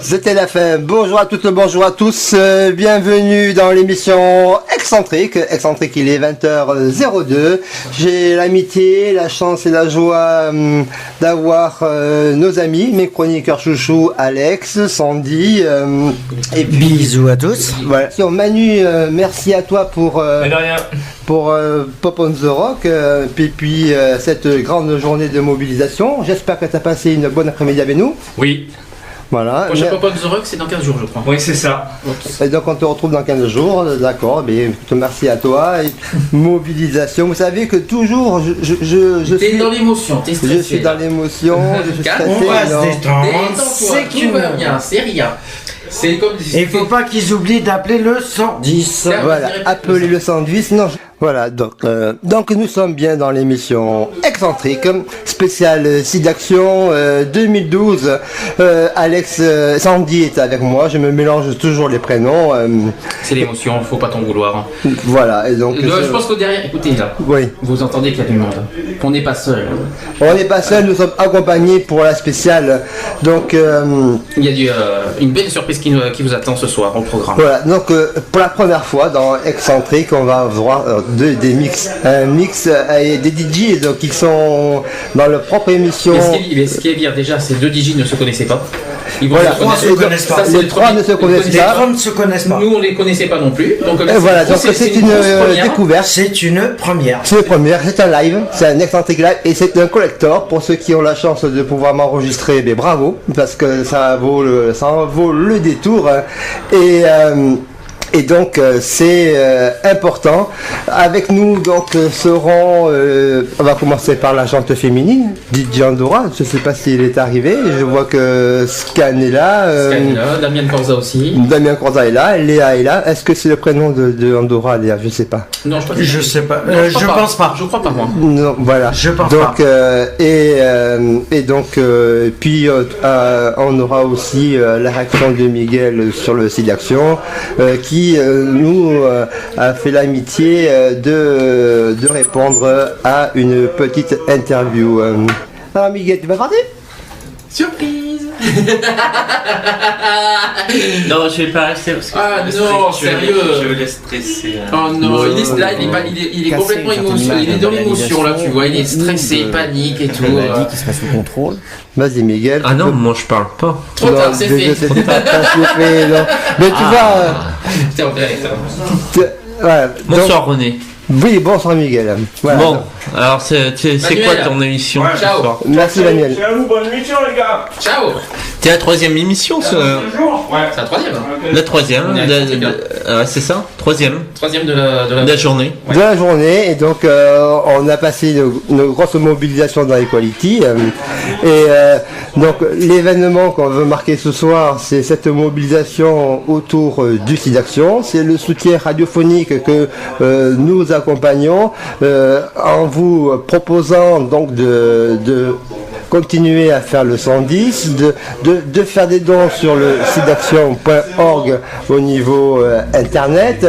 C'était la fin. Bonjour à toutes, bonjour à tous. Bienvenue dans l'émission Excentrique. Excentrique, il est 20h02. J'ai l'amitié, la chance et la joie d'avoir nos amis, mes chroniqueurs chouchous, Alex, Sandy. Et puis, bisous à tous. Voilà. Manu, merci à toi pour Pop on the Rock, puis cette grande journée de mobilisation. J'espère que tu as passé une bonne après-midi avec nous. Oui. Voilà. Prochain Pop on the Rock, c'est dans 15 jours, je crois. Oui, c'est ça. Et donc on te retrouve dans 15 jours, d'accord. Mais merci à toi. Et mobilisation, vous savez que toujours je suis dans l'émotion, t'es stressé. Je suis dans l'émotion, je suis stressé. On va se détendre. C'est que va bien, c'est rien. C'est comme et il faut pas qu'ils oublient d'appeler le 110. Voilà, appeler le 110. Non. Voilà, donc nous sommes bien dans l'émission Excentrique, spéciale SIDAction 2012. Alex Sandy est avec moi, je me mélange toujours les prénoms. C'est l'émotion, faut pas t'en vouloir. Voilà, et donc... je pense qu'au derrière, écoutez là, oui. Vous entendez qu'il y a du monde, qu'on n'est pas seul. On n'est pas seul, nous sommes accompagnés pour la spéciale. Donc... il y a une belle surprise qui vous attend ce soir au programme. Voilà, donc pour la première fois dans Excentrique, on va voir... un mix et des DJ donc ils sont dans leur propre émission. Mais ce qui est bien déjà, ces deux DJ ne se connaissaient pas. Voilà, les trois ne se connaissent pas. Ne se connaissent pas. Nous on les connaissait pas non plus. Donc voilà, donc c'est une découverte. C'est une première. C'est une première, c'est un live, c'est un Excentrique live et c'est un collector. Pour ceux qui ont la chance de pouvoir m'enregistrer, mais bravo, parce que ça vaut le détour. Et donc c'est important. Avec nous donc seront, on va commencer par la jante féminine, DJ Andorra. Je ne sais pas s'il est arrivé. Je vois que Scan est là. Damien Corza aussi. Damien Corza est là. Léa est là. Est-ce que c'est le prénom de Andorra, Léa? Je ne sais pas. Non, je sais pas. Je pense pas. Je crois pas moi. Non, voilà. Je pense donc, pas. Et donc puis on aura aussi la réaction de Miguel sur le site d'action qui nous a fait l'amitié de répondre à une petite interview. Alors Miguel, tu vas partir? Surprise. Non, je vais pas rester parce que non, sérieux. Je vais stresser. Oh non, il est là, il est complètement émotionnel, il est dans l'émotion là, tu vois, il est stressé, panique et tout. Il m'a dit qu'il se passe sous contrôle. Vas-y Miguel. Ah non, moi je parle pas. Trop tard, c'est fait. Mais tu vois. T'es en direct. Voilà, bonsoir René. Oui, bonsoir Miguel. Voilà, bon, alors c'est quoi ton émission ce soir? Merci Daniel. C'est à vous, bonne émission les gars. Ciao. C'est la troisième émission Ouais. C'est la troisième. La troisième, c'est ça? Troisième de la journée. De la journée, et donc on a passé une grosse mobilisation dans Equality. Donc l'événement qu'on veut marquer ce soir, c'est cette mobilisation autour du SIDAction. C'est le soutien radiophonique que nous accompagnons en vous proposant donc de continuer à faire le 110, de faire des dons sur le sidaction.org au niveau internet.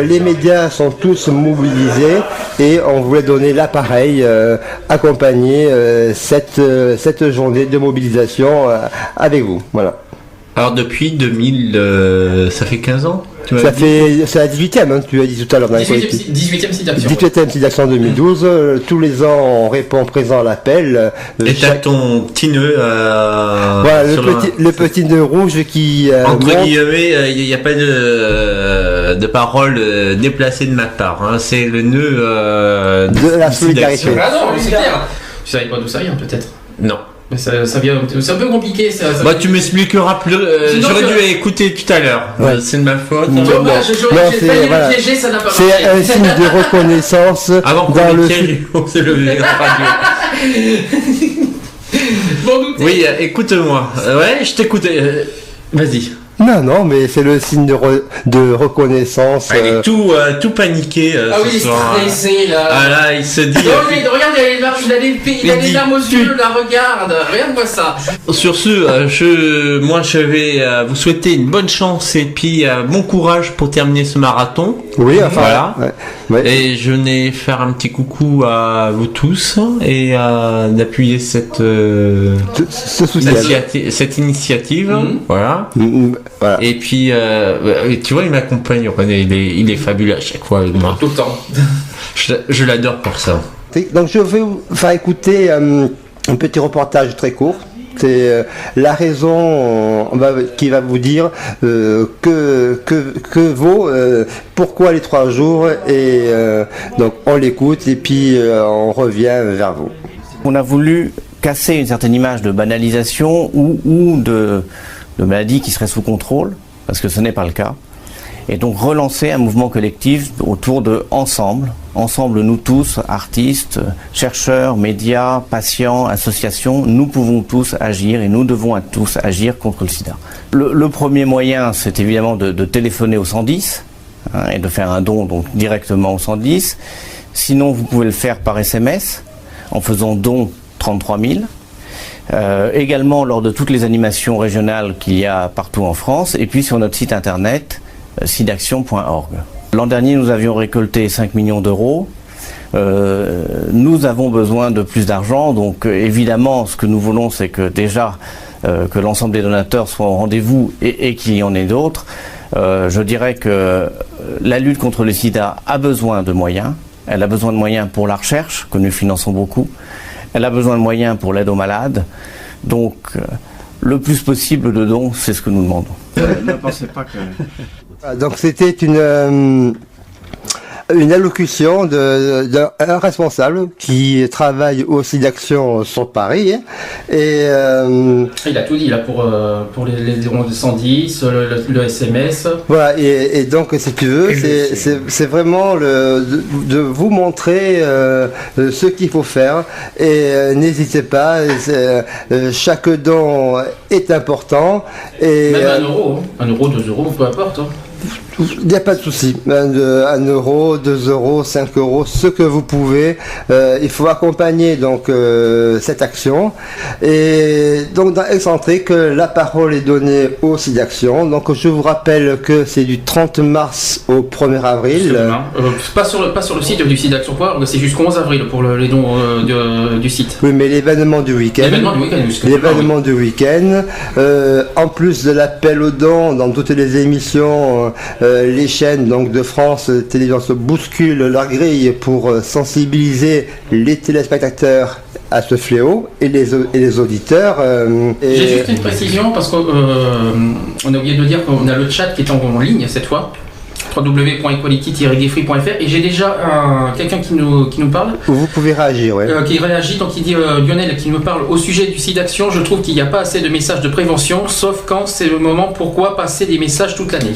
Les médias sont tous mobilisés et on voulait donner l'appareil, accompagner cette journée de mobilisation avec vous. Voilà. Alors depuis 2000, ça fait 15 ans? C'est la 18e, hein, tu as dit tout à l'heure. 18e SIDAction. 18e SIDAction 2012. Tous les ans, on répond présent à l'appel. Et t'as ton petit nœud. Voilà, le petit nœud rouge qui. Entre guillemets, il n'y a pas de parole déplacée de ma part. Hein. C'est le nœud de la solidarité. Ah non, c'est clair. Tu savais pas d'où ça vient, peut-être? Non. Mais ça vient, c'est un peu compliqué ça. Bah tu m'expliqueras plus. J'aurais dû écouter tout à l'heure. Ouais. C'est de ma faute. Dommage, j'ai failli le piéger, ça n'a pas marché. C'est un signe de reconnaissance. Avant qu'on dans le s'est levé radio. Bon, oui, écoute-moi. Ouais, je t'écoute. Vas-y. Non, mais c'est le signe de reconnaissance. Il est tout paniqué oui, ce soir. il est stressé là. Ah là, il se dit. Regarde, il a les larmes aux yeux, là, regarde-moi ça. Sur ce, je vais vous souhaiter une bonne chance et puis bon courage pour terminer ce marathon. Oui, enfin. Voilà. Ouais. Et je venais faire un petit coucou à vous tous et d'appuyer cette initiative. Voilà. Voilà. Et puis, tu vois, il m'accompagne, René, il est fabuleux à chaque fois avec moi. Tout le temps. Je l'adore pour ça. Donc je vais vous faire écouter un petit reportage très court. C'est la raison qui va vous dire que vaut pourquoi les 3 jours et donc on l'écoute et puis on revient vers vous. On a voulu casser une certaine image de banalisation ou de maladie qui serait sous contrôle, parce que ce n'est pas le cas. Et donc relancer un mouvement collectif autour de ensemble nous tous, artistes, chercheurs, médias, patients, associations, nous pouvons tous agir et nous devons tous agir contre le sida. Le premier moyen, c'est évidemment de téléphoner au 110 et de faire un don donc directement au 110. Sinon, vous pouvez le faire par SMS en faisant don 33 000. Également lors de toutes les animations régionales qu'il y a partout en France et puis sur notre site internet sidaction.org. L'an dernier, nous avions récolté 5 millions d'euros. Nous avons besoin de plus d'argent, donc évidemment, ce que nous voulons, c'est que déjà que l'ensemble des donateurs soient au rendez-vous et qu'il y en ait d'autres. Je dirais que la lutte contre le sida a besoin de moyens. Elle a besoin de moyens pour la recherche, que nous finançons beaucoup. Elle a besoin de moyens pour l'aide aux malades. Donc, le plus possible de dons, c'est ce que nous demandons. Ne pensez pas que... Donc c'était une allocution d'un responsable qui travaille au SIDAction sur Paris. Et il a tout dit là pour les 110, le SMS. Voilà, et donc si tu veux, c'est vraiment de vous montrer ce qu'il faut faire. Et n'hésitez pas, chaque don est important. Et, même 1 euro, 2 euros, peu importe. Il n'y a pas de souci. 1 euro, 2 euros, 5 euros, ce que vous pouvez. Il faut accompagner donc cette action. Et donc dans Excentrique, la parole est donnée au SIDAction. Donc je vous rappelle que c'est du 30 mars au 1er avril. Pas sur le site du SIDAction.org, c'est jusqu'au 11 avril pour les dons du site. Oui, mais l'événement du week-end. L'événement du week-end. En plus de l'appel aux dons dans toutes les émissions, les chaînes donc de France Télévisions se bousculent leur grille pour sensibiliser les téléspectateurs à ce fléau et les auditeurs. J'ai juste une précision parce qu'on a oublié de dire qu'on a le chat qui est en ligne cette fois. www.equality-gayfree.fr et j'ai déjà quelqu'un qui nous parle. Vous pouvez réagir, oui. Qui réagit, donc il dit Lionel qui me parle au sujet du SIDAction, je trouve qu'il n'y a pas assez de messages de prévention, sauf quand c'est le moment, pourquoi passer des messages toute l'année?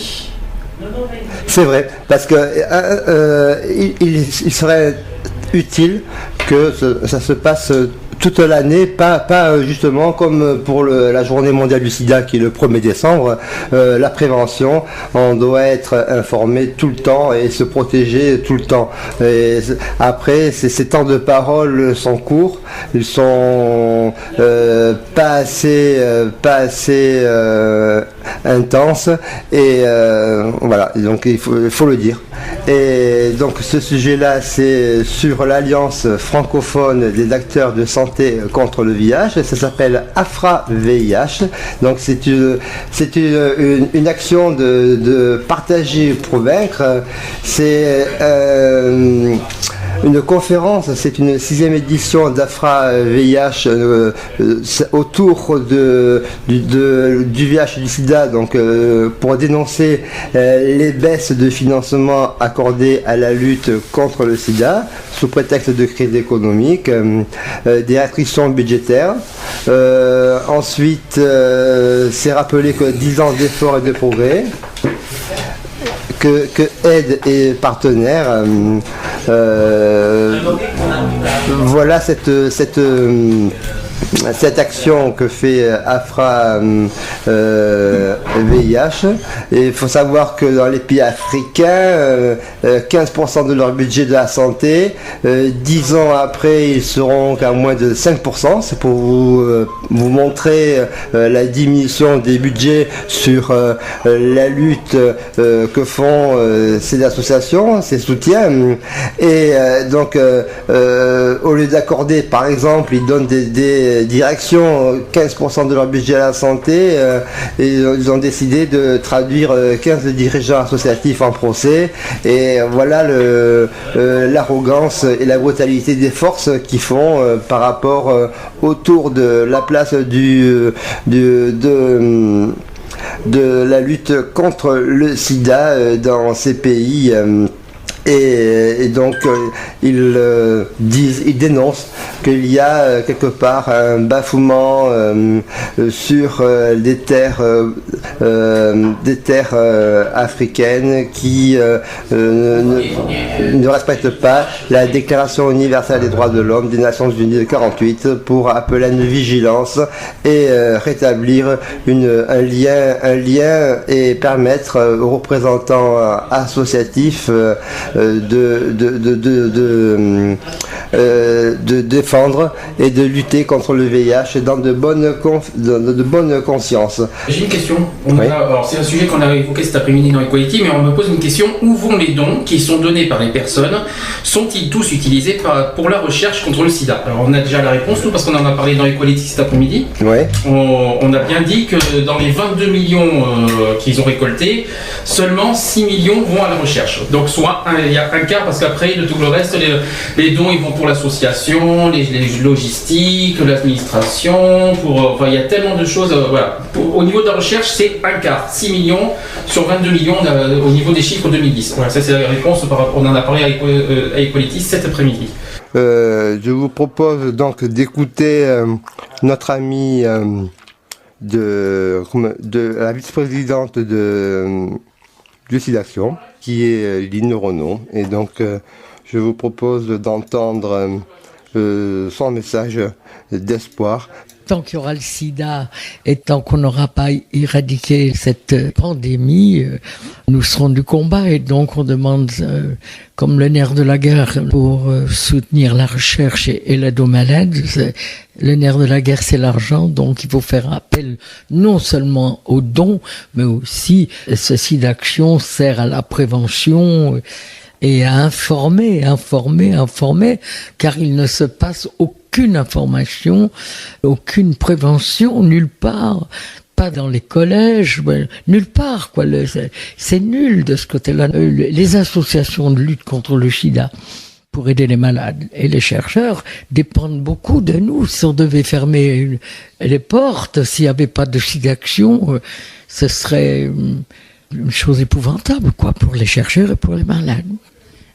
C'est vrai, parce que il serait utile que ça se passe toute l'année, pas justement comme pour la journée mondiale du sida qui est le 1er décembre, la prévention, on doit être informé tout le temps et se protéger tout le temps. Et après, ces temps de parole sont courts, ils sont pas assez intenses et voilà, donc il faut le dire. Et donc ce sujet-là, c'est sur l'Alliance francophone des acteurs de santé contre le VIH. Ça s'appelle AFRA-VIH. Donc c'est une action de partager pour vaincre. C'est une conférence, c'est une 6e édition d'AFRA-VIH autour du VIH et du sida, donc pour dénoncer les baisses de financement accordées à la lutte contre le sida sous prétexte de crise économique, des restrictions budgétaires. Ensuite, c'est rappelé que 10 ans d'efforts et de progrès, que aide et partenaires. Voilà cette action que fait AFRA VIH. Et il faut savoir que dans les pays africains, 15% de leur budget de la santé, 10 ans après, ils seront qu'à moins de 5%. C'est pour vous montrer la diminution des budgets sur la lutte que font ces associations, ces soutiens. Et donc, au lieu d'accorder, par exemple, ils donnent des directions 15% de leur budget à la santé, et ils ont décidé de traduire 15 dirigeants associatifs en procès. Et voilà l'arrogance et la brutalité des forces qui font par rapport autour de la place de la lutte contre le sida dans ces pays. Et donc ils dénoncent qu'il y a quelque part un bafouement sur des terres africaines qui ne respectent pas la Déclaration universelle des droits de l'homme des Nations Unies de 48 pour appeler à une vigilance et rétablir un lien et permettre aux représentants associatifs de défendre et de lutter contre le VIH dans de bonnes consciences. J'ai une question. Alors, c'est un sujet qu'on a évoqué cet après-midi dans Equality, mais on me pose une question. Où vont les dons qui sont donnés par les personnes? Sont-ils tous utilisés pour la recherche contre le sida? Alors, on a déjà la réponse, nous, parce qu'on en a parlé dans Equality cet après-midi. Ouais. On a bien dit que dans les 22 millions qu'ils ont récoltés, seulement 6 millions vont à la recherche. Donc, soit il y a un quart, parce qu'après, de tout le reste, les dons, ils vont pour l'association, les logistiques, l'administration, il y a tellement de choses. Voilà. Au niveau de la recherche, c'est un quart, 6 millions sur 22 millions au niveau des chiffres 2010. Voilà, ça c'est la réponse, on en a parlé à Equality cet après-midi. Je vous propose donc d'écouter notre amie de la vice-présidente du SIDAction, qui est Line Renaud. Et donc, je vous propose d'entendre son message d'espoir. Tant qu'il y aura le sida et tant qu'on n'aura pas éradiqué cette pandémie, nous serons du combat. Et donc on demande, comme le nerf de la guerre, pour soutenir la recherche et l'aide aux malades. Le nerf de la guerre, c'est l'argent. Donc il faut faire appel non seulement aux dons, mais aussi, ceci d'action sert à la prévention et à informer, car il ne se passe aucune information, aucune prévention, nulle part, pas dans les collèges, nulle part, quoi. C'est nul de ce côté-là. Les associations de lutte contre le sida pour aider les malades et les chercheurs dépendent beaucoup de nous. Si on devait fermer les portes, s'il n'y avait pas de SIDAction, ce serait une chose épouvantable, quoi, pour les chercheurs et pour les malades.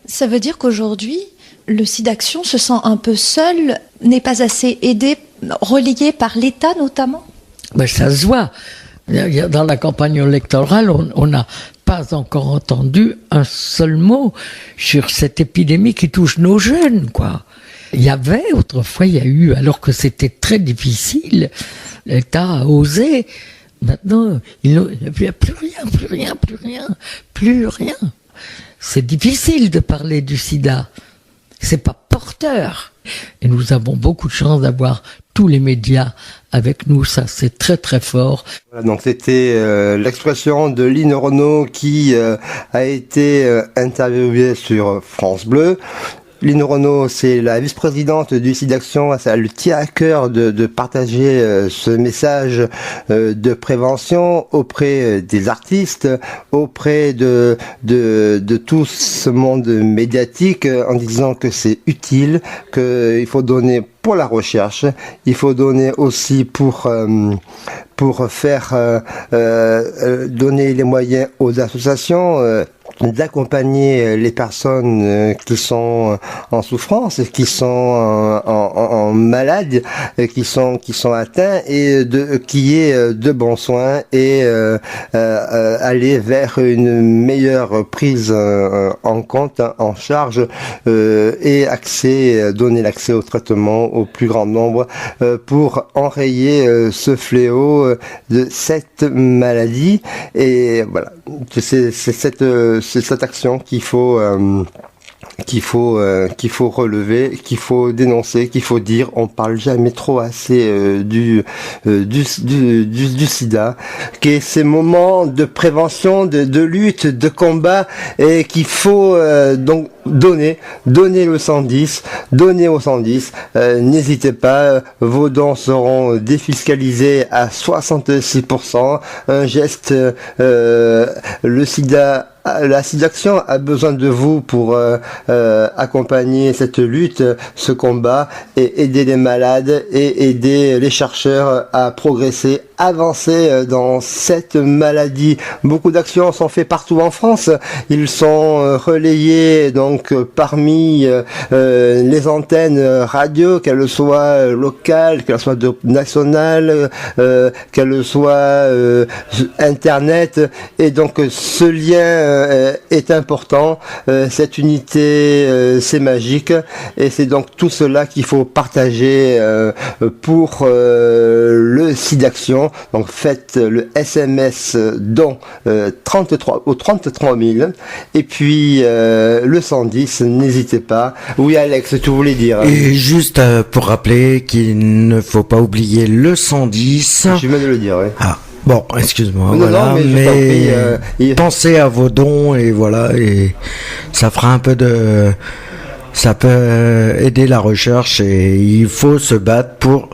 Ça veut dire qu'aujourd'hui, le SIDAction se sent un peu seul, n'est pas assez aidé, relayé par l'État notamment? Ça se voit. Dans la campagne électorale, on n'a pas encore entendu un seul mot sur cette épidémie qui touche nos jeunes, quoi. Autrefois, il y a eu, alors que c'était très difficile, l'État a osé. Maintenant, il n'y a plus rien. C'est difficile de parler du sida. C'est pas porteur. Et nous avons beaucoup de chance d'avoir tous les médias avec nous. Ça, c'est très très fort. Voilà, donc c'était l'expression de Line Renaud qui a été interviewée sur France Bleu. Line Renaud, c'est la vice-présidente du SIDAction. Elle tient à cœur de partager ce message de prévention auprès des artistes, auprès de tout ce monde médiatique, en disant que c'est utile, qu'il faut donner pour la recherche, il faut donner aussi pour faire donner les moyens aux associations. d'accompagner les personnes qui sont en souffrance, qui sont en malade, qui sont atteints, et qui est de bons soins, et aller vers une meilleure prise en compte, en charge, et donner l'accès au traitement au plus grand nombre, pour enrayer ce fléau de cette maladie. Et voilà, c'est cette action qu'il faut relever, qu'il faut dénoncer, qu'il faut dire. On parle jamais trop assez du sida, qui est ces moments de prévention, de lutte, de combat, et qu'il faut donc donner le 110, donner au 110. N'hésitez pas, vos dons seront défiscalisés à 66%. Un geste, le sida. La SIDAction a besoin de vous pour accompagner cette lutte, ce combat, et aider les malades et aider les chercheurs à progresser, avancer dans cette maladie. Beaucoup d'actions sont faites partout en France. Ils sont relayés donc parmi les antennes radio, qu'elles soient locales, qu'elles soient nationales, qu'elles soient internet. Et donc ce lien est important, cette unité c'est magique, et c'est donc tout cela qu'il faut partager pour le SIDAction. Donc faites le SMS don 33 au 33 000, et puis le 110, n'hésitez pas. Oui Alex, tu voulais dire? Et juste pour rappeler qu'il ne faut pas oublier le 110. Je viens de le dire, oui. Ah. Bon, excuse-moi, non, voilà, non, mais pensez à vos dons, et voilà, et ça fera un peu ça peut aider la recherche, et il faut se battre pour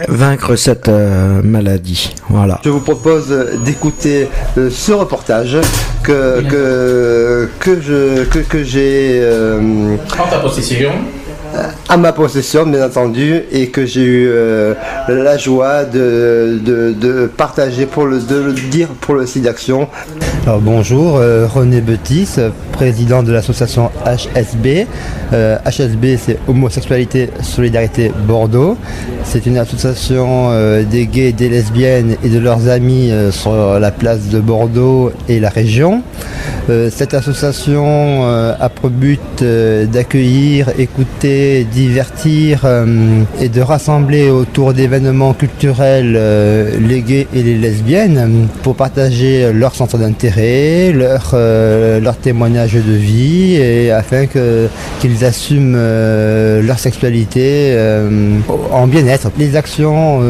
vaincre cette maladie. Voilà. Je vous propose d'écouter ce reportage que j'ai en ta possession. À ma possession, bien entendu, et que j'ai eu la joie de partager, de le dire pour le SIDAction. Alors bonjour, René Betis, président de l'association HSB. HSB, c'est Homosexualité Solidarité Bordeaux. C'est une association des gays et des lesbiennes et de leurs amis sur la place de Bordeaux et la région. Cette association a pour but d'accueillir, écouter, divertir et de rassembler autour d'événements culturels les gays et les lesbiennes pour partager leur centre d'intérêt, leur témoignage de vie, et afin qu'ils assument leur sexualité en bien-être. Les actions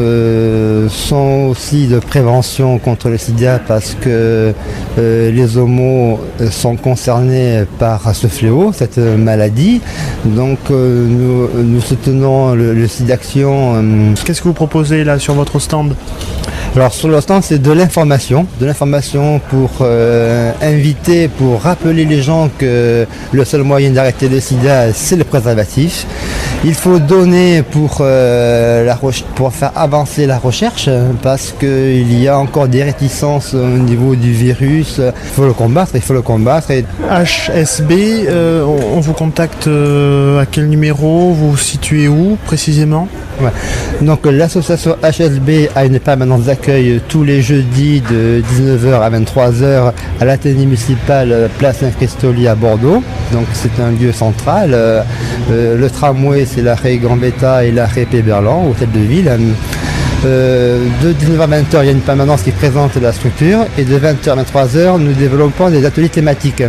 sont aussi de prévention contre le sida, parce que les homos sont concernés par ce fléau, cette maladie. Donc nous soutenons le SIDAction. Qu'est-ce que vous proposez là sur votre stand? Alors sur le stand, c'est de l'information pour inviter, pour rappeler les gens que le seul moyen d'arrêter le sida, c'est le préservatif. Il faut donner pour faire avancer la recherche, parce qu'il y a encore des réticences au niveau du virus. Il faut le combattre. HSB, on vous contacte à quel numéro? Vous vous situez où précisément? Ouais. Donc l'association HSB a une permanence d'accueil tous les jeudis de 19h à 23h à l'Athénée municipal place Saint-Christoli à Bordeaux. Donc c'est un lieu central. Le tramway, c'est l'arrêt Gambetta et l'arrêt Péberlan, hôtel de ville. De 19h à 20h, il y a une permanence qui présente la structure, et de 20h à 23h, nous développons des ateliers thématiques.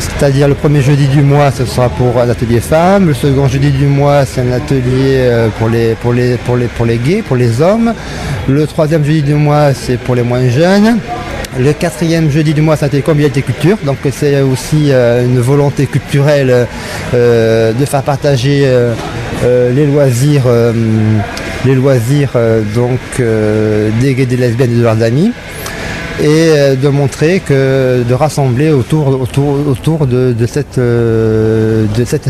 C'est-à-dire le premier jeudi du mois, ce sera pour un atelier femmes, le second jeudi du mois, c'est un atelier pour les gays, pour les hommes, le troisième jeudi du mois, c'est pour les moins jeunes. Le quatrième jeudi du mois, c'est un atelier convivialité culture, donc c'est aussi une volonté culturelle de faire partager les loisirs des gays, des lesbiennes et de leurs amis. et de montrer de rassembler autour de cette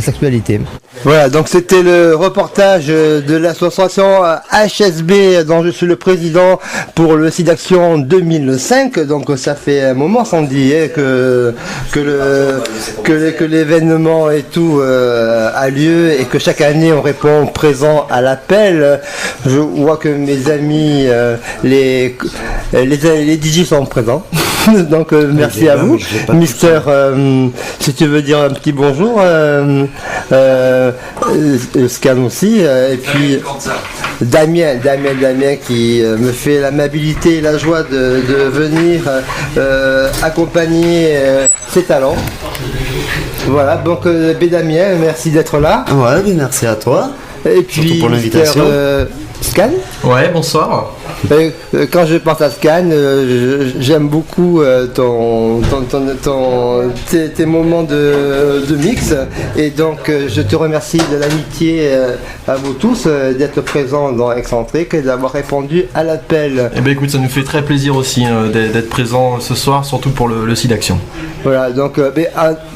sexualité. Voilà, donc c'était le reportage de l'association HSB dont je suis le président pour le SIDAction 2005. Donc ça fait un moment, Sandy, que l'événement et tout a lieu et que chaque année on répond présent à l'appel. Je vois que mes amis, les DJ sont présents. Donc merci à vous. Mister, si tu veux dire un petit bonjour, Scan aussi, et puis Damien qui me fait l'amabilité et la joie de venir accompagner ses talents. Voilà, donc Damien, merci d'être là. Ouais, merci à toi. Et puis surtout pour l'invitation. Scan. Ouais, bonsoir. Quand je pense à Scan, j'aime beaucoup tes moments de mix, et donc je te remercie de l'amitié à vous tous d'être présents dans Excentrique et d'avoir répondu à l'appel. Eh ben écoute, ça nous fait très plaisir aussi d'être présents ce soir, surtout pour le SIDAction. Voilà, donc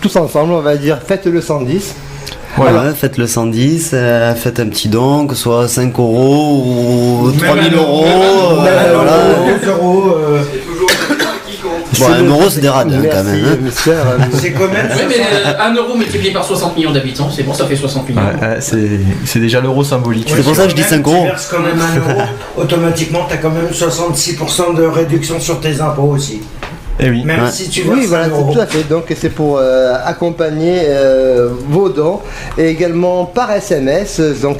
tous ensemble, on va dire faites le 110. Voilà, faites le 110, faites un petit don, que ce soit 5 euros ou 3000 euros. Voilà. 2 euros. Bon, 1 euro c'est des radins quand même. C'est quand même. Oui, mais 1 euro multiplié par 60 millions d'habitants, c'est bon, ça fait 60 millions. C'est déjà l'euro symbolique. C'est pour ça que je dis 5 euros. Tu verses quand même 1 euro, automatiquement tu as quand même 66% de réduction sur tes impôts aussi. Eh oui. Même si tu verses voilà, 1 euro. tout à fait. Donc c'est pour accompagner vos dons, et également par SMS. Donc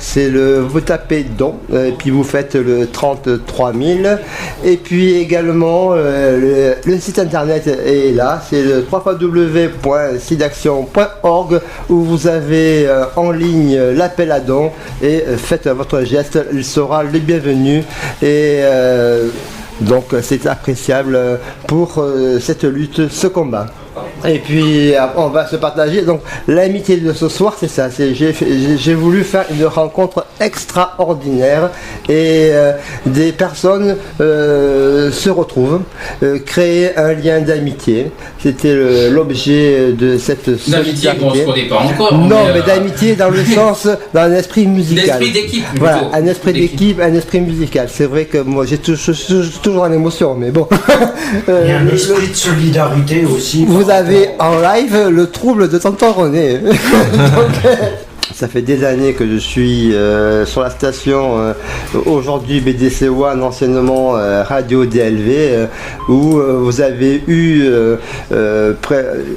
vous tapez don, et puis vous faites le 33 000. Et puis également le site internet est là, c'est le www.sidaction.org, où vous avez en ligne l'appel à don, et faites votre geste, il sera le bienvenu. Et donc c'est appréciable pour cette lutte, ce combat. Et puis on va se partager. Donc l'amitié de ce soir, c'est ça. J'ai voulu faire une rencontre extraordinaire, et des personnes se retrouvent, créer un lien d'amitié. C'était l'objet de cette solidarité. D'amitié qu'on ne se connaît pas encore. Non, mais d'amitié dans le sens, dans un esprit musical. L'esprit d'équipe. Voilà, un esprit d'équipe, un esprit musical. C'est vrai que moi j'ai toujours en émotion, mais bon. Il y a un esprit de solidarité aussi. Vous avez en live le trouble de tonton René. Ça fait des années que je suis sur la station, aujourd'hui BDC One, anciennement Radio DLV, où vous avez eu,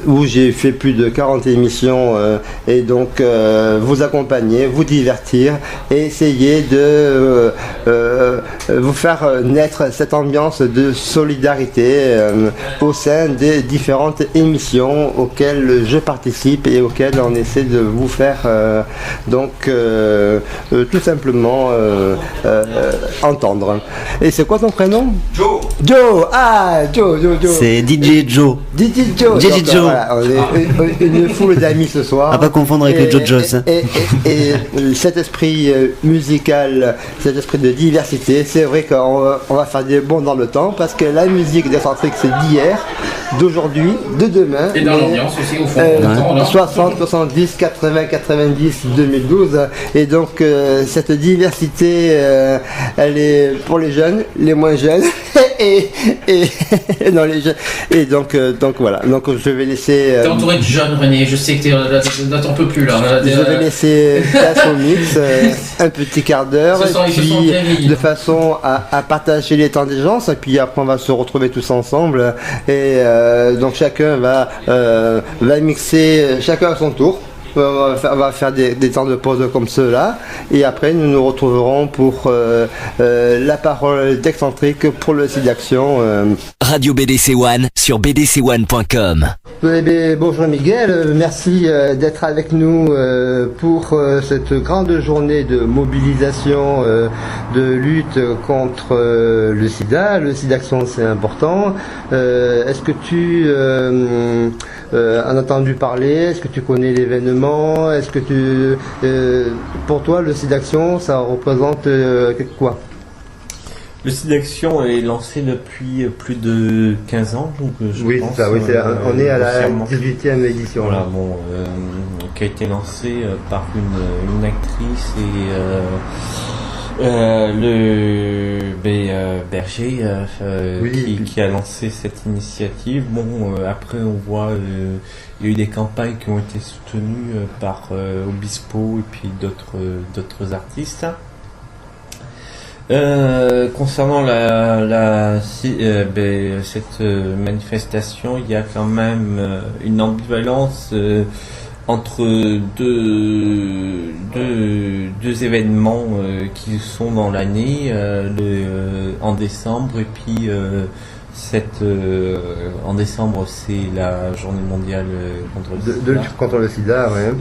où j'ai fait plus de 40 émissions, et donc vous accompagner, vous divertir et essayer de vous faire naître cette ambiance de solidarité au sein des différentes émissions auxquelles je participe et auxquelles on essaie de vous faire tout simplement entendre. Et c'est quoi ton prénom? Joe. Joe. Ah, Joe. C'est DJ Joe. DJ Joe. DJ Joe. Voilà, on est une foule d'amis ce soir. À pas confondre avec le Joe Joss. Et cet esprit musical, cet esprit de diversité, c'est vrai qu'on va faire des bonds dans le temps, parce que la musique d'Excentrique, c'est d'hier, d'aujourd'hui, de demain. Et dans l'ambiance aussi, au fond. 60, 70, 80, 90, 2012. Et donc cette diversité, elle est pour les jeunes, les moins jeunes et non, les jeunes. Et donc voilà. Donc je vais laisser. T'es entouré de jeunes, René. Je sais que t'en peux plus là. Je vais laisser place au mix, un petit quart d'heure, puis de façon à partager les temps des gens. Et puis après on va se retrouver tous ensemble. Et donc chacun va mixer, chacun à son tour. On va faire des temps de pause comme ceux-là, et après nous nous retrouverons pour la parole d'Excentrique pour le SIDAction. Radio BDC One sur bdc1.com. Bonjour Miguel, merci d'être avec nous pour cette grande journée de mobilisation, de lutte contre le sida. Le SIDAction, c'est important. Est-ce que tu en as entendu parler? Est-ce que tu connais l'événement? Est-ce que pour toi, le SIDAction, ça représente quoi? Le site d'action est lancé depuis plus de 15 ans, donc je Oui, pense. c'est ça, oui, on est à la grossièrement. 18e édition. Voilà, bon, qui a été lancé par une actrice et le Berger qui a lancé cette initiative. Bon, après on voit il y a eu des campagnes qui ont été soutenues par Obispo et puis d'autres artistes. Concernant cette manifestation, il y a quand même une ambivalence entre deux événements qui sont dans l'année, en décembre et puis en décembre c'est la journée mondiale contre le sida. De lutte contre le sida, ouais.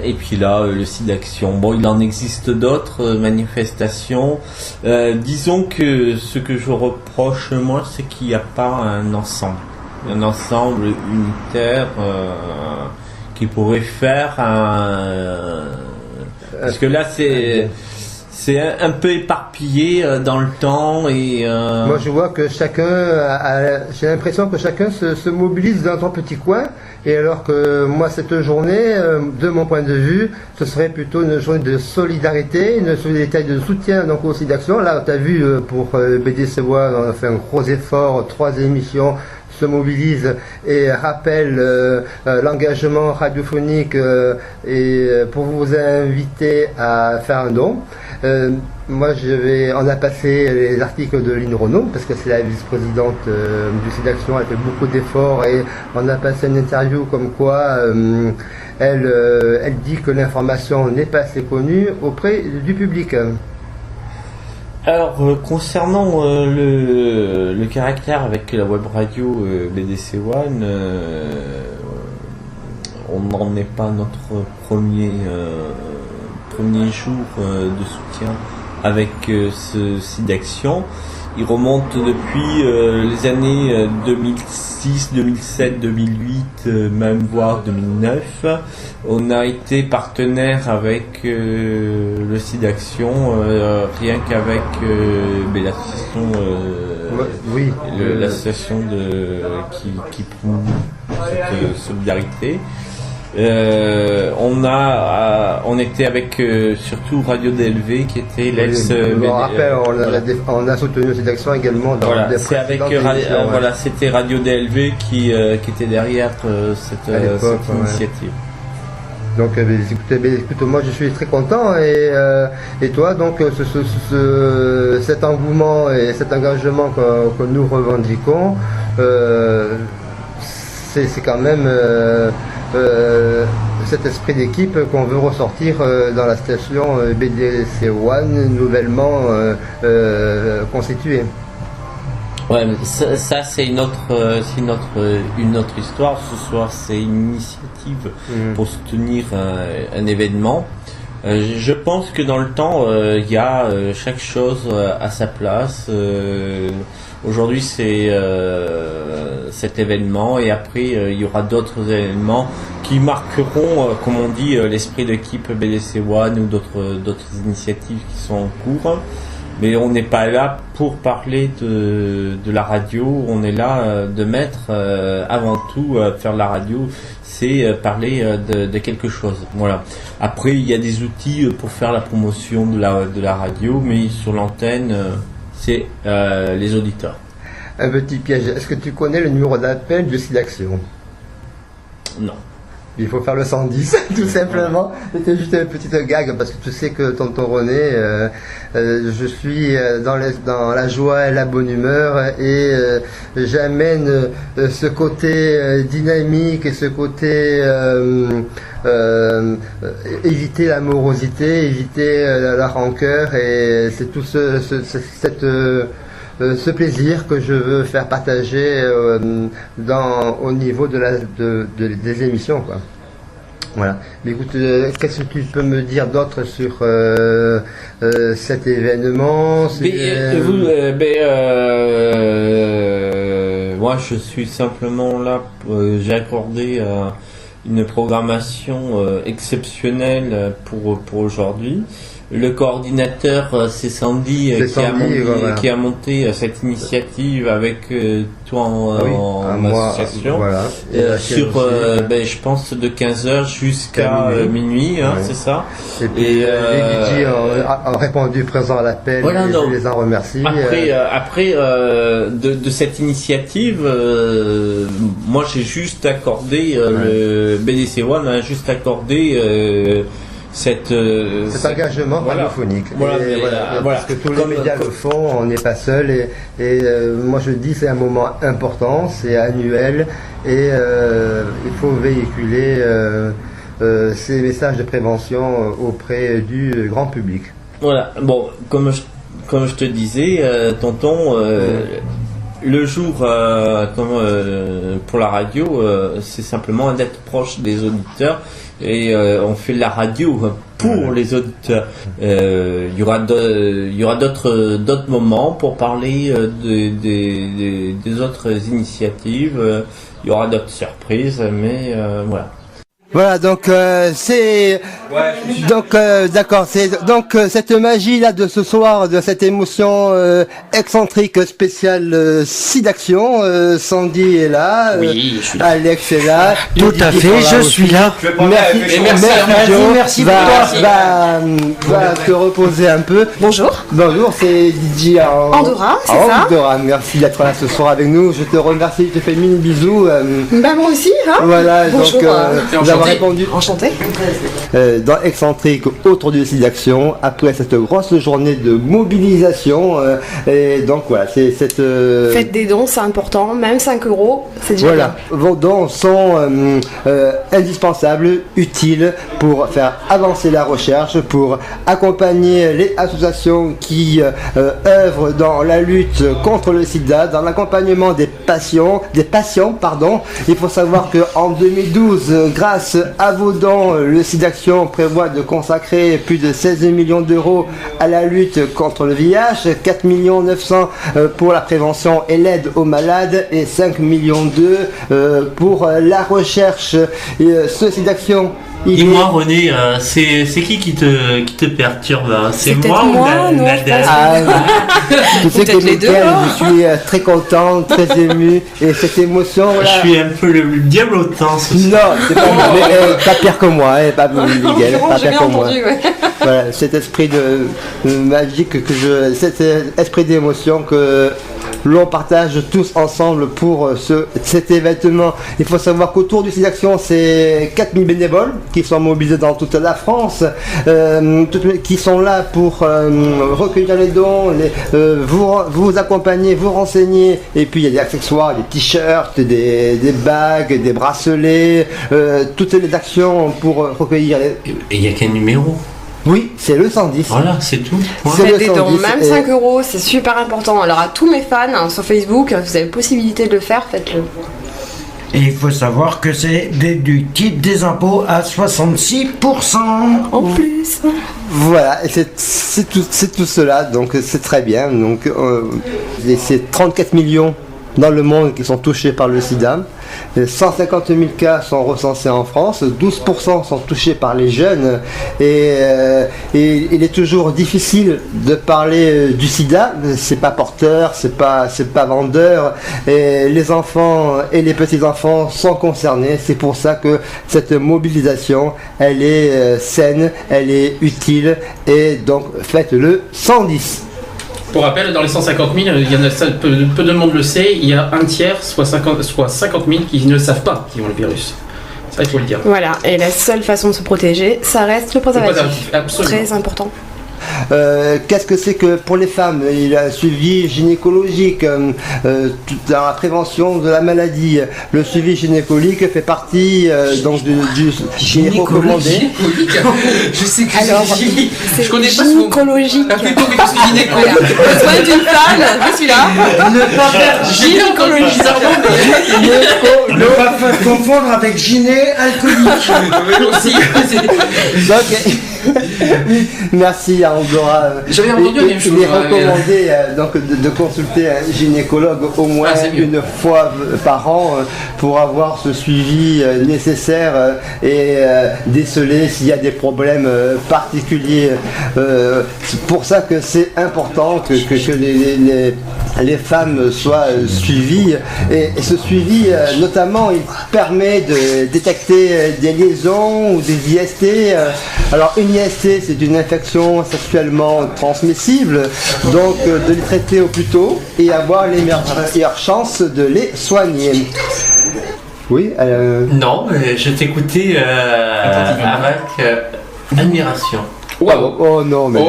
Et puis là le site d'action. Bon, il en existe d'autres manifestations. Disons que ce que je reproche moi, c'est qu'il n'y a pas un ensemble unitaire qui pourrait faire parce que là c'est un peu éparpillé dans le temps et moi je vois que j'ai l'impression que chacun se mobilise dans son petit coin, et alors que moi cette journée, de mon point de vue, ce serait plutôt une journée de solidarité, une solidarité de soutien donc au site d'action. Là tu as vu pour BDC One, on a fait un gros effort, 3 émissions se mobilise et rappelle l'engagement radiophonique et pour vous inviter à faire un don. Moi on a passé les articles de Lynn Renaud parce que c'est la vice-présidente du site d'action, elle fait beaucoup d'efforts, et on a passé une interview comme quoi elle dit que l'information n'est pas assez connue auprès du public. Alors, concernant le caractère avec la web radio BDC One, on n'en est pas notre premier jour de soutien avec ce site d'action. Il remonte depuis les années 2006, 2007, 2008, même voire 2009. On a été partenaire avec le site d'action, rien qu'avec l'association, l'association qui promeut cette solidarité. On était avec surtout Radio DLV qui était l'ex. On a soutenu cette action également dans voilà, c'est avec voilà, c'était Radio DLV qui était derrière cette initiative. Donc écoute, moi je suis très content, et toi donc cet engouement et cet engagement que nous revendiquons, c'est quand même cet esprit d'équipe qu'on veut ressortir dans la station BDC One nouvellement constituée. Ouais, mais ça c'est une autre histoire. Ce soir, c'est une initiative pour soutenir un événement. Je pense que dans le temps, il y a chaque chose à sa place. Aujourd'hui, c'est cet événement, et après, il y aura d'autres événements qui marqueront, comme on dit, l'esprit d'équipe BDC One ou d'autres initiatives qui sont en cours. Mais on n'est pas là pour parler de la radio, on est là de mettre avant tout faire de la radio, c'est parler de quelque chose. Voilà. Après, il y a des outils pour faire la promotion de la radio, mais sur l'antenne, c'est les auditeurs. Un petit piège. Est-ce que tu connais le numéro d'appel du site d'action? Non. Il faut faire le 110, tout simplement. C'était juste une petite gag, parce que tu sais que tonton René, je suis dans la joie et la bonne humeur, et j'amène ce côté dynamique et ce côté éviter la morosité, éviter la rancœur, et c'est tout ce plaisir que je veux faire partager au niveau des émissions, quoi. Voilà. Mais écoute, qu'est-ce que tu peux me dire d'autre sur cet événement? Moi, je suis simplement là. J'ai accordé une programmation exceptionnelle pour aujourd'hui. le coordinateur, c'est Sandy, qui a monté cette initiative avec toi en association. Voilà. Sur, je pense, de 15h jusqu'à minuit, c'est ça. Et puis les DJ ont répondu présent à l'appel, voilà, et je les en remercie. Après, de cette initiative, moi j'ai juste accordé, le BDC One a juste accordé cet engagement radiophonique. Voilà, parce que tous les médias le font, on n'est pas seul. Et moi je dis c'est un moment important, c'est annuel et il faut véhiculer ces messages de prévention auprès du grand public. Voilà, bon, comme je te disais, tonton, le jour pour la radio, c'est simplement d'être proche des auditeurs et on fait la radio pour les auditeurs. Il y aura d'autres moments pour parler des autres initiatives. Il y aura d'autres surprises, mais voilà. Voilà, donc d'accord, c'est donc cette magie là de ce soir, de cette émotion excentrique spéciale SIDAction. Sandy est là, oui, je suis là. Alex est là, tout à fait, je suis là. Merci. Va te reposer un peu. Bonjour, c'est DJ Andorra, c'est ça. Andorra, merci d'être là ce soir avec nous. Je te remercie, je te fais mille bisous. Moi aussi, hein. Voilà, bonjour, donc nous avons répondu. Enchanté. Dans Excentrique, autour du SIDAction, après cette grosse journée de mobilisation, et donc voilà, c'est cette. Faites des dons, c'est important, même 5 €, c'est déjà bien. Vos dons sont indispensables, utiles pour faire avancer la recherche, pour accompagner les associations qui œuvrent dans la lutte contre le sida, dans l'accompagnement des patients. Il faut savoir qu'en 2012, grâce à vos dons, le SIDAction prévoit de consacrer plus de 16 millions d'euros à la lutte contre le VIH, 4 900 000 pour la prévention et l'aide aux malades et 5 millions pour la recherche. Ce SIDAction, dis-moi René, c'est qui te perturbe? C'est moi ou Nadia? Tu sais que je suis très content, très ému, et cette émotion là. Je suis un peu le diable au temps. Non, c'est pas moi, mais pas pire que moi, pas Miguel, pas pire que moi. Voilà, cet esprit de magique cet esprit d'émotion que l'on partage tous ensemble pour cet événement. Il faut savoir qu'autour du SIDAction, c'est 4000 bénévoles qui sont mobilisés dans toute la France, qui sont là pour recueillir les dons, vous accompagner, vous renseigner, et puis il y a des accessoires, des t-shirts, des bagues, des bracelets, toutes les actions pour recueillir les... Et il n'y a qu'un numéro. Oui, c'est le 110. Voilà, c'est tout. Faites des dons, même 5 €, c'est super important. Alors à tous mes fans sur Facebook, vous avez possibilité de le faire, faites-le. Et il faut savoir que c'est déductible des impôts à 66%. En plus. Voilà, c'est tout cela, donc c'est très bien. Donc c'est 34 millions dans le monde qui sont touchés par le sida. 150 000 cas sont recensés en France, 12% sont touchés par les jeunes, et il est toujours difficile de parler du sida. C'est pas porteur, c'est pas vendeur, et les enfants et les petits-enfants sont concernés. C'est pour ça que cette mobilisation, elle est saine, elle est utile, et donc faites-le 110. Pour rappel, dans les 150 000, il y en a, peu de monde le sait, il y a un tiers, soit 50 000 qui ne savent pas qu'ils ont le virus. Ça, il faut le dire. Voilà, et la seule façon de se protéger, ça reste le préservatif. Absolument. Très important. Qu'est-ce que c'est que pour les femmes? Il y a un suivi gynécologique dans la prévention de la maladie. Le suivi gynécologique fait partie donc du gynéco-commandé. Je sais que je connais pas gynécologique. Besoin d'une femme, je suis là. Ne pas faire gynécologie. Ne pas confondre avec gyné alcoolique. Merci à Andorra. J'avais entendu la même chose. Il est recommandé donc de consulter un gynécologue au moins une fois par an pour avoir ce suivi nécessaire et déceler s'il y a des problèmes particuliers. C'est pour ça que c'est important que les femmes soient suivies. Et ce suivi, notamment, il permet de détecter des liaisons ou des IST. Alors une IST, c'est une infection sexuellement transmissible, donc de les traiter au plus tôt et avoir les meilleures chances de les soigner. Oui. Non, mais je t'écoutais avec admiration. Wow. Oh non, mais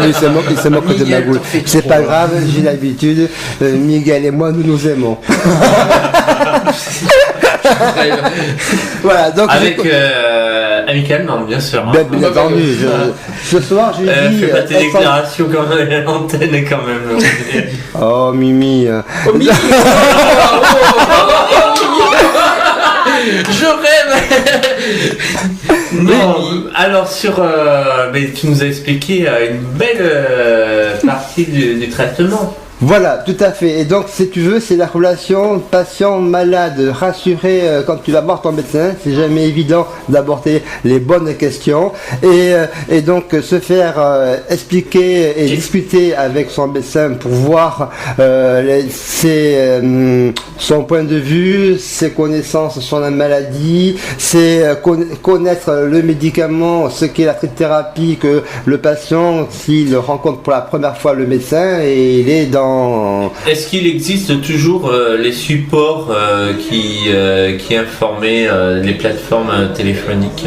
il se moque de ma boule. C'est pas grave, j'ai l'habitude. Miguel et moi, nous aimons. Voilà, donc amicalement, bien sûr. Bien entendu. Ce soir, j'ai dit. Fais pas tes déclarations quand même à l'antenne, quand même. Oh, Mimi. Oh, Mimi. Je rêve. Non, alors mais tu nous as expliqué une belle partie du traitement. Voilà, tout à fait. Et donc, si tu veux, c'est la relation patient-malade. Rassurer quand tu vas voir ton médecin, c'est jamais évident d'aborder les bonnes questions. Et donc, se faire expliquer et discuter avec son médecin pour voir son point de vue, ses connaissances sur la maladie, c'est connaître le médicament, ce qu'est la thérapie, que le patient, s'il rencontre pour la première fois le médecin, et il est dans... Est-ce qu'il existe toujours les supports qui informaient les plateformes téléphoniques?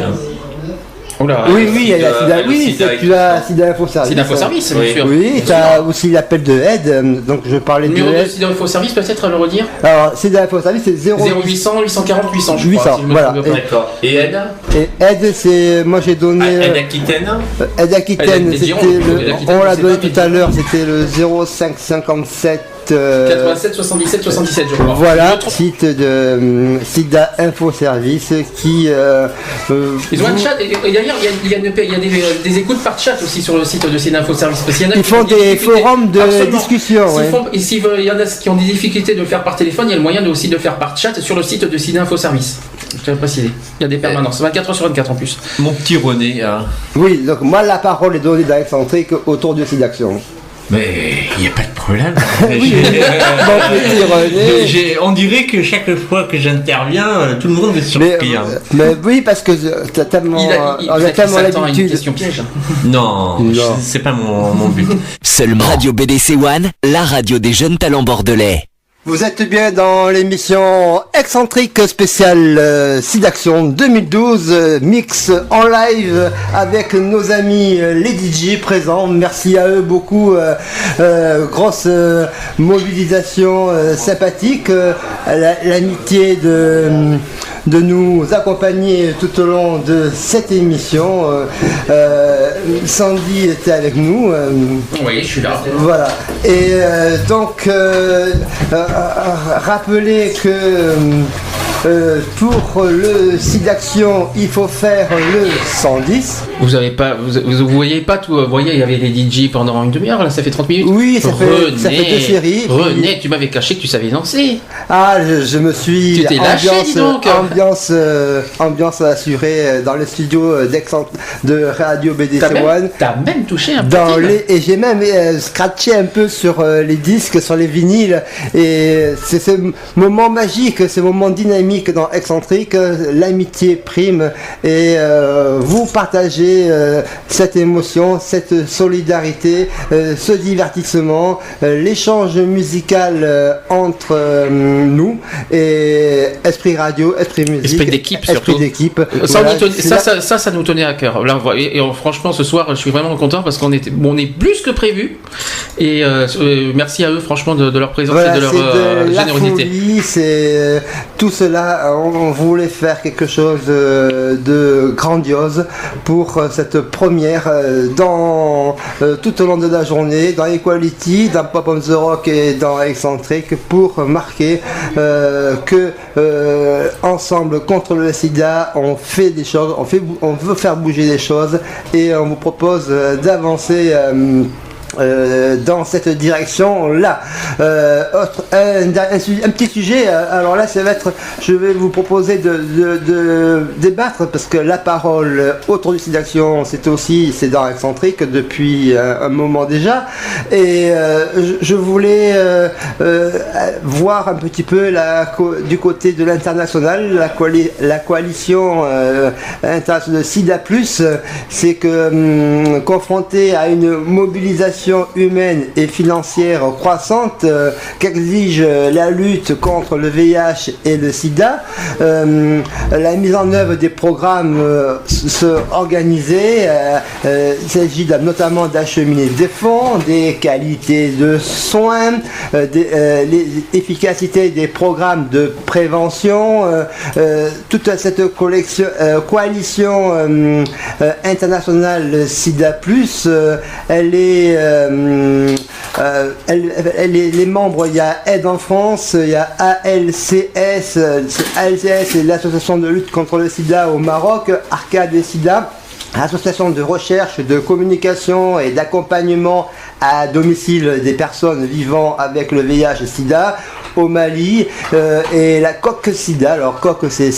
Oui, il y a la SIDA Info Service. SIDA Info Service, bien sûr. Oui, tu as aussi l'appel de aide, donc je parlais de numéro de SIDA Info Service, peut-être à le redire. Alors, SIDA Info Service, c'est 0800 840 800, je crois. 800, voilà. D'accord. Et aide? Et aide, c'est, moi j'ai donné... Aide Aquitaine? Aide Aquitaine, on l'a donné tout à l'heure, c'était le 0557 87 77 77, je crois. Voilà, site de SIDA Info Service qui... ils ont un chat, et d'ailleurs il y a des écoutes par chat aussi sur le site de SIDA Info Service. Parce qu'il y en a ils font des forums de discussion. Et s'il y en a qui ont des difficultés de le faire par téléphone, il y a le moyen aussi de le faire par chat sur le site de SIDA Info Service. Je t'avais précisé. Il y a des permanences, 24 heures sur 24 en plus. Mon petit René. Oui, donc moi la parole est donnée dans Excentrique autour de SIDAction. Mais il n'y a pas de problème. On dirait que chaque fois que j'interviens, tout le monde est surpris. Mais oui, parce que on a tellement l'habitude. Question piège. Non, c'est pas mon but. Seulement Radio BDC One, la radio des jeunes talents bordelais. Vous êtes bien dans l'émission Excentrique spéciale SIDAction 2012, mix en live avec nos amis les DJ présents. Merci à eux beaucoup, grosse mobilisation sympathique, l'amitié de nous accompagner tout au long de cette émission. Sandy était avec nous. Oui, je suis là. Voilà. Et donc, rappelez que pour le SIDAction, il faut faire le 110. Vous voyez pas tout. Vous voyez, il y avait les DJ pendant une demi-heure. Là, ça fait 30 minutes. Oui, ça fait 2 séries. René, tu m'avais caché que tu savais danser. Ah, je me suis. Tu t'es lâché, dis donc. Ambiance assurée dans le studio de Radio BDC One. T'as même touché un peu. Et j'ai même scratché un peu sur les disques, sur les vinyles. Et c'est ce moment magique, ce moment dynamique dans Excentrique, l'amitié prime et vous partagez cette émotion, cette solidarité, ce divertissement, l'échange musical entre nous et Esprit Radio, Esprit Musique, Esprit d'équipe surtout. Esprit d'équipe. Ça nous tenait à cœur. Là, et franchement, ce soir, je suis vraiment content parce qu'on est plus que prévu. Et merci à eux, franchement, de leur présence et de leur générosité. Folie, c'est tout cela là, on voulait faire quelque chose de grandiose pour cette première tout au long de la journée, dans Equality, dans Pop on the Rock et dans Excentric, pour marquer que ensemble contre le sida, on fait des choses, on veut faire bouger les choses et on vous propose d'avancer dans cette direction-là. Un petit sujet, alors là, ça va être, je vais vous proposer de débattre, parce que la parole autour du site d'action, c'est dans Excentric depuis un moment déjà, et je voulais voir un petit peu du côté de l'international, la coalition internationale SIDA+, c'est que confronté à une mobilisation humaine et financière croissante qu'exige la lutte contre le VIH et le sida, la mise en œuvre des programmes organisés, il s'agit notamment d'acheminer des fonds, des qualités de soins, l'efficacité des programmes de prévention, toute cette coalition internationale SIDA+, elle est les membres, il y a Aide en France, il y a ALCS, c'est l'association de lutte contre le sida au Maroc, Arcade et Sida, association de recherche, de communication et d'accompagnement à domicile des personnes vivant avec le VIH et sida au Mali, et la COC Sida, alors COC c'est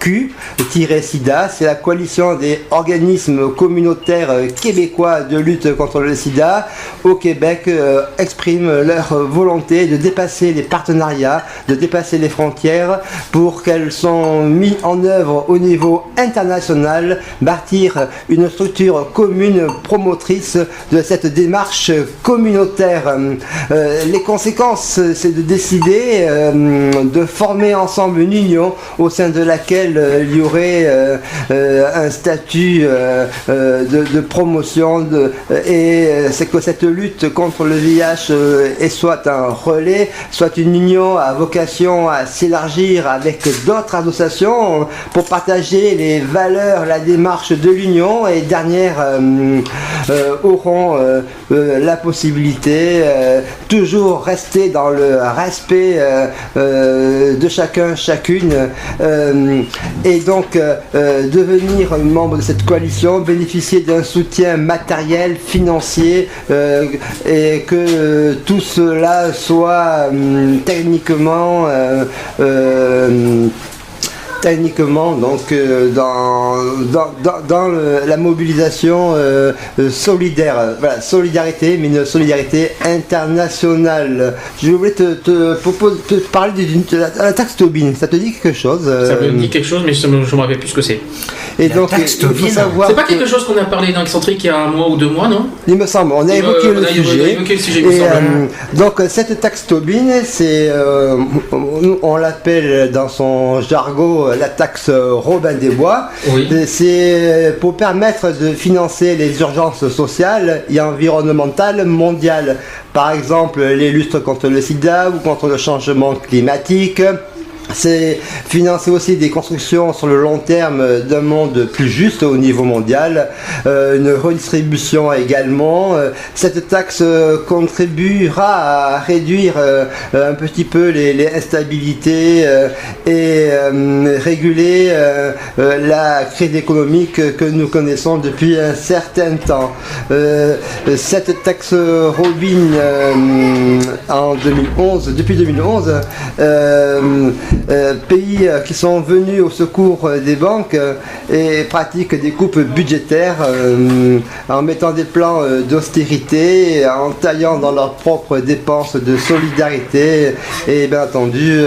COCQ-SIDA, c'est la coalition des organismes communautaires québécois de lutte contre le sida au Québec, expriment leur volonté de dépasser les partenariats, de dépasser les frontières pour qu'elles soient mises en œuvre au niveau international, bâtir une structure commune promotrice de cette démarche communautaire. Les conséquences, c'est de décider de former ensemble une union au sein de laquelle il y aurait un statut de promotion et c'est que cette lutte contre le VIH est soit un relais, soit une union à vocation à s'élargir avec d'autres associations pour partager les valeurs, la démarche de l'union, et dernières auront la possibilité toujours rester dans le respect de chacun, chacune, et donc devenir membre de cette coalition, bénéficier d'un soutien matériel, financier, et que tout cela soit techniquement donc dans la mobilisation solidaire, voilà, solidarité, mais une solidarité internationale. Je voulais te parler de la taxe Tobin. Ça te dit quelque chose Ça me dit quelque chose, mais je me rappelle plus ce que c'est. Et donc il faut savoir. C'est pas quelque chose qu'on a parlé dans Excentric il y a un mois ou 2 mois, non? Il me semble. On a évoqué le sujet. Et donc cette taxe Tobin, c'est on l'appelle dans son jargon la taxe Robin des Bois. Oui. C'est pour permettre de financer les urgences sociales et environnementales mondiales. Par exemple, les luttes contre le sida ou contre le changement climatique. C'est financer aussi des constructions sur le long terme d'un monde plus juste au niveau mondial, une redistribution également. Cette taxe contribuera à réduire un petit peu les instabilités et réguler la crise économique que nous connaissons depuis un certain temps. Cette taxe Robin depuis 2011, pays qui sont venus au secours des banques et pratiquent des coupes budgétaires en mettant des plans d'austérité, en taillant dans leurs propres dépenses de solidarité, et bien entendu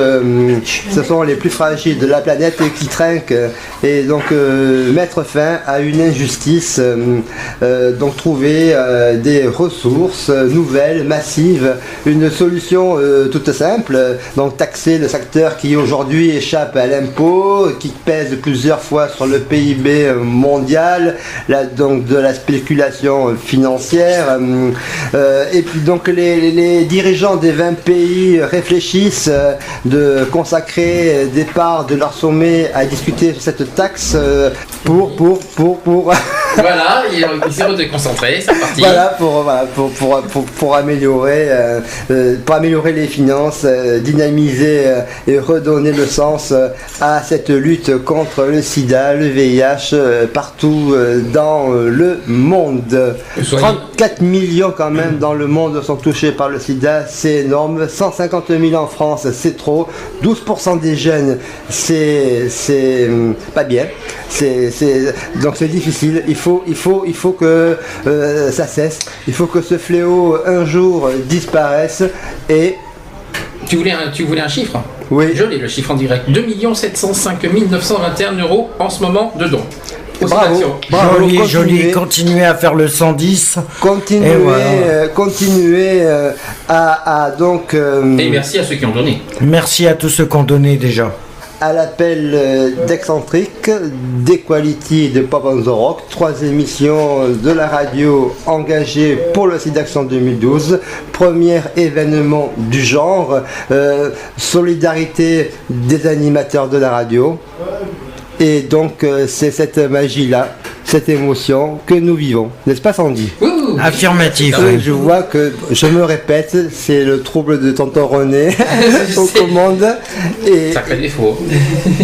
ce sont les plus fragiles de la planète qui trinquent, et donc mettre fin à une injustice, donc trouver des ressources nouvelles, massives, une solution toute simple, donc taxer le secteur qui qui aujourd'hui échappe à l'impôt, qui pèse plusieurs fois sur le PIB mondial, donc de la spéculation financière. Et puis donc les dirigeants des 20 pays réfléchissent de consacrer des parts de leur sommet à discuter de cette taxe pour Voilà, il s'est redéconcentré, c'est parti. Voilà, pour améliorer les finances, dynamiser et redonner le sens à cette lutte contre le sida, le VIH, partout dans le monde. 34 millions quand même dans le monde sont touchés par le sida, c'est énorme. 150 000 en France, c'est trop. 12% des jeunes, c'est pas bien. Donc c'est difficile. Il faut que ça cesse. Il faut que ce fléau un jour disparaisse. Et tu voulais un chiffre? Oui. Je l'ai, le chiffre en direct. 2 705 921 € en ce moment de dons. Bravo, joli, continuez à faire le 110. Continuez à donc... Et merci à ceux qui ont donné. Merci à tous ceux qui ont donné déjà. À l'appel d'Excentrique, d'Equality et de Pop on the Rock, 3 émissions de la radio engagées pour le SIDAction 2012, premier événement du genre, solidarité des animateurs de la radio, et donc c'est cette magie-là, cette émotion que nous vivons, n'est-ce pas Sandy? Affirmatif. Je vois que je me répète, c'est le trouble de tonton René aux commandes. Et... Sacré défaut.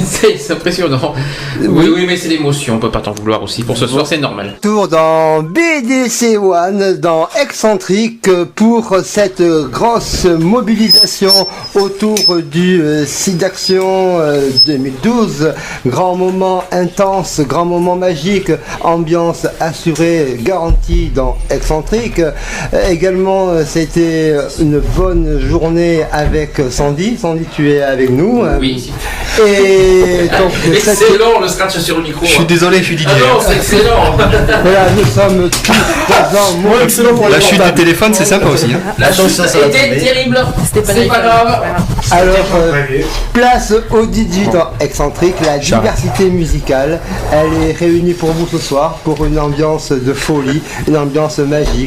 C'est impressionnant. Oui, mais c'est l'émotion, on peut pas t'en vouloir aussi. Pour ce soir, c'est normal. Tour dans BDC One, dans Excentrique, pour cette grosse mobilisation autour du SIDAction 2012. Grand moment intense, grand moment magique, ambiance assurée, garantie dans Excentrique. Également, c'était une bonne journée avec Sandy. Sandy, tu es avec nous. Oui. Et donc, excellent le scratch sur le micro. Je suis désolé, je suis Didier. Ah non, c'est excellent. Voilà, nous sommes tous présents. Excellent pour la chute du téléphone, c'est sympa aussi. La chute était terrible. C'est pas grave. Alors, place au DJ dans Excentrique, la diversité musicale. Elle est réunie pour vous ce soir pour une ambiance de folie, une ambiance magique.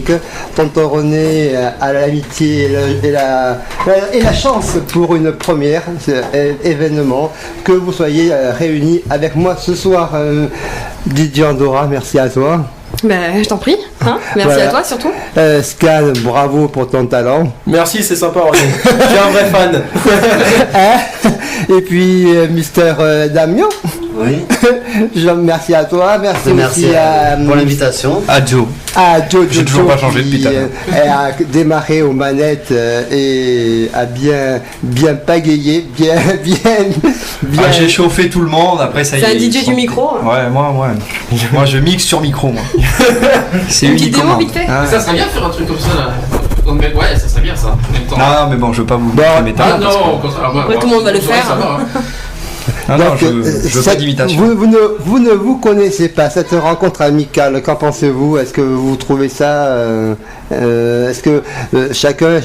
Tonton René a l'amitié et la chance pour une première événement que vous soyez réunis avec moi ce soir. Didier Andorra, merci à toi. Ben, je t'en prie. Merci à toi surtout. Scan, bravo pour ton talent. Merci, c'est sympa, René. Je suis un vrai fan. Et puis, Mister Damien. Oui. Merci à toi. Merci aussi pour l'invitation. À Joe. J'ai toujours pas changé depuis tout à l'heure. Elle a démarré aux manettes et a bien pagayé, bien. J'ai chauffé tout le monde. Après ça y est. C'est un DJ du micro. Ouais, moi je mixe sur micro. Moi. C'est une petite démo vite fait. Ça serait bien de faire un truc comme ça là. Ouais, ça serait bien ça. En même temps. Non, mais bon, je veux pas vous montrer mes talents. Ah non, tout le monde va le faire. Ça va, Non, je veux pas d'imitation. Vous ne vous connaissez pas, cette rencontre amicale, qu'en pensez-vous? Est-ce que vous trouvez ça est-ce que chacun,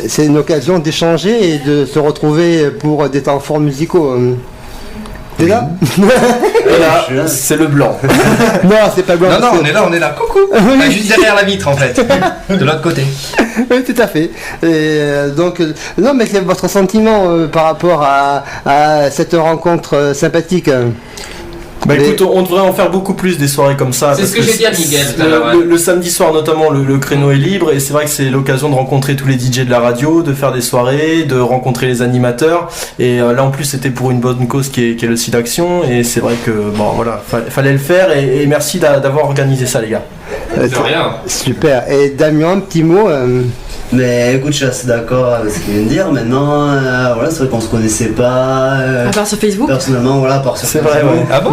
c'est une occasion d'échanger et de se retrouver pour des temps forts musicaux? T'es là? Et là, c'est le blanc. Non, c'est pas le blanc. Non, on est là. Coucou. Juste derrière la vitre en fait, de l'autre côté. Oui, tout à fait. Et donc, non, mais c'est votre sentiment par rapport à cette rencontre sympathique. Bah écoute, on devrait en faire beaucoup plus des soirées comme ça. C'est ce que j'ai dit à Miguel. Le samedi soir notamment, le créneau est libre et c'est vrai que c'est l'occasion de rencontrer tous les DJ de la radio, de faire des soirées, de rencontrer les animateurs. Et là en plus c'était pour une bonne cause qui est le SIDAction et c'est vrai que bon voilà, fallait le faire et merci d'avoir organisé ça les gars. De rien. Super. Et Damien, un petit mot. Mais écoute, je suis assez d'accord avec ce qu'il vient de dire. Maintenant, voilà, c'est vrai qu'on se connaissait pas. À part sur Facebook. Personnellement, voilà, par sur Facebook. Facebook. C'est vrai, ouais. Ah bon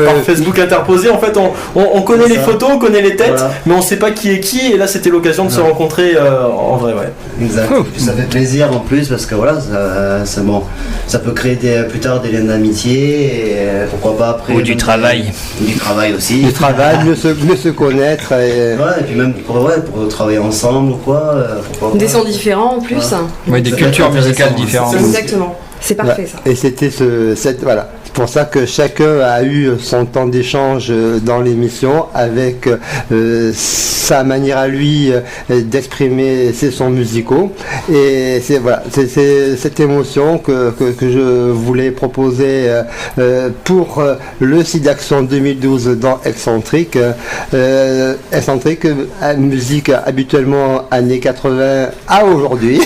par Facebook interposé, en fait, on connaît les photos, on connaît les têtes, voilà. Mais on sait pas qui est qui. Et là, c'était l'occasion de se rencontrer en vrai, ouais. Exact. Ça fait plaisir en plus parce que voilà, ça peut créer plus tard des liens d'amitié et pourquoi pas après. Ou du travail. Du travail aussi. Du travail, mieux se connaître. Et puis même pour travailler ensemble ou quoi. Des sons différents en plus. Ouais, des cultures musicales différentes. Exactement. C'est parfait, ça. Et c'était voilà. C'est pour ça que chacun a eu son temps d'échange dans l'émission avec sa manière à lui d'exprimer ses sons musicaux. Et c'est cette émotion que je voulais proposer pour le SIDAction 2012 dans Excentrique. Excentrique, musique habituellement années 80 à aujourd'hui.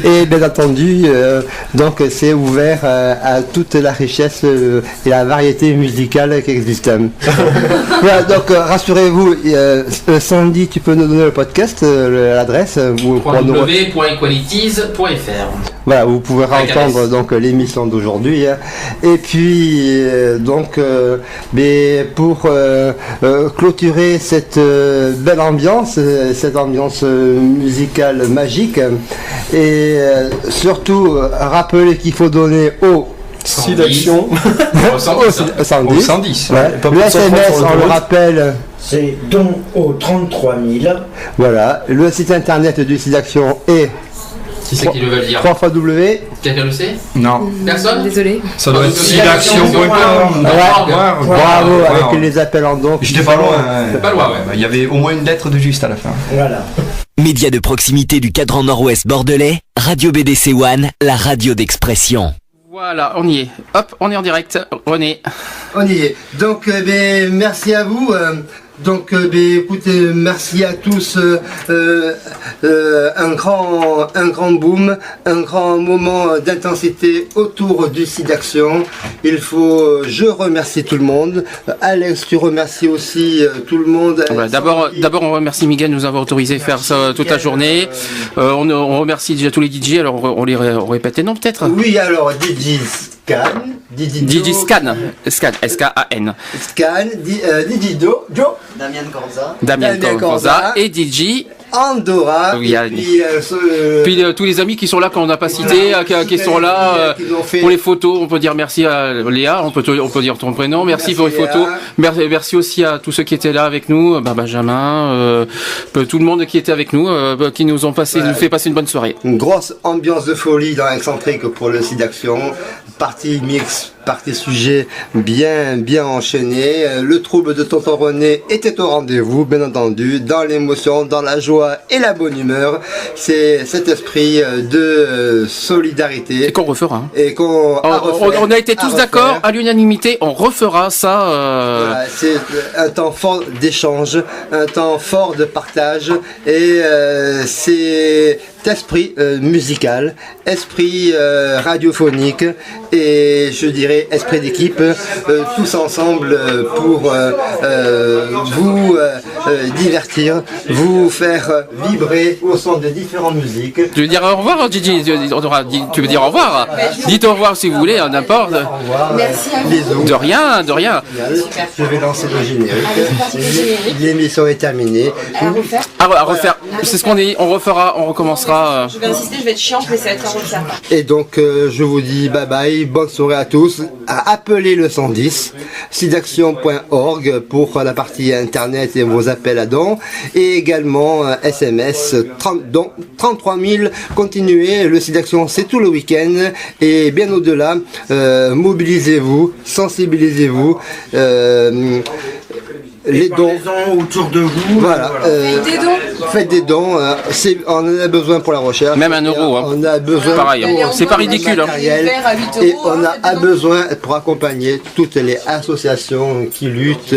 et bien entendu, donc c'est ouvert à toute la richesse et la variété musicale qui existe. Voilà, donc rassurez-vous, Sandy, tu peux nous donner le podcast, l'adresse www.equalities.fr. Voilà, vous pouvez entendre donc l'émission d'aujourd'hui. Et puis donc pour clôturer cette belle ambiance, cette ambiance musicale magique, et surtout rappeler qu'il faut donner au SIDAction au 110. Ouais. Le SMS, on le rappelle. C'est don au 33 000. Voilà, le site internet du SIDAction est. Qui c'est qui le veut dire 3 fois W. Quelqu'un le sait Non. Personne Désolé. Ça doit être SIDAction.com. Bravo, avec les appels en don. J'étais pas loin. Pas loin, ouais. Il y avait au moins une lettre de juste à la fin. Voilà. Média de proximité du cadran nord-ouest bordelais, Radio BDC One, la radio d'expression. Voilà, on y est. Hop, on est en direct. René. On y est. Donc, merci à vous. Donc, écoutez, merci à tous. Un grand boom, un grand moment d'intensité autour du SIDAction. Je remercie tout le monde. Alex, tu remercies aussi tout le monde. Voilà, d'abord, on remercie Miguel de nous avoir autorisé à faire ça toute la journée. On remercie déjà tous les DJ. Alors, on répète les noms peut-être. Oui, alors DJ Scan, DJ Scan, S-K-A-N. Scan, DJ Joe. Damien Corza et DJ Andorra. Oui, puis tous les amis qui sont là, qu'on n'a pas cités, qui sont là pour les photos. On peut dire merci à Léa, on peut dire ton prénom. Merci pour les photos. Merci aussi à tous ceux qui étaient là avec nous, Benjamin, tout le monde qui était avec nous, qui nous ont fait passer une bonne soirée. Une grosse ambiance de folie dans Excentrique pour le SIDAction. Partie mix, partie sujet bien enchaîné. Le trouble de Tonton René était au rendez-vous, bien entendu, dans l'émotion, dans la joie et la bonne humeur. C'est cet esprit de solidarité. Et qu'on refera. Et on a été tous d'accord à l'unanimité, on refera ça. Voilà, c'est un temps fort d'échange, un temps fort de partage, et c'est esprit musical, esprit radiophonique, et je dirais esprit d'équipe, tous ensemble pour vous divertir, vous faire vibrer au son de différentes musiques. Tu veux dire au revoir, Gigi? Tu veux dire au revoir? Dites au revoir si vous voulez, n'importe. Merci à vous. Bisous. De rien. Je vais lancer le générique. L'émission est terminée. À refaire. C'est ce qu'on est. On refera, on recommencera. Je vais insister, je vais être chiante, mais ça va être à refaire. Et donc, je vous dis bye bye, bonne soirée à tous. Appelez le 110, sidaction.org pour la partie internet et vos appels à dons. Et également SMS 33 000. Continuez, le SIDAction c'est tout le week-end. Et bien au-delà, mobilisez-vous, sensibilisez-vous. Les dons autour de vous. Voilà. Faites des dons. On en a besoin pour la recherche. Même €1. On a besoin. Pareil. C'est pas ridicule. Et on a besoin pour accompagner toutes les associations qui luttent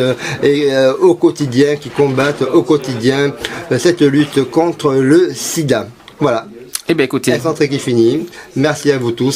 au quotidien, qui combattent au quotidien cette lutte contre le SIDA. Voilà. Eh bien, écoutez. Excentrique est fini. Merci à vous tous.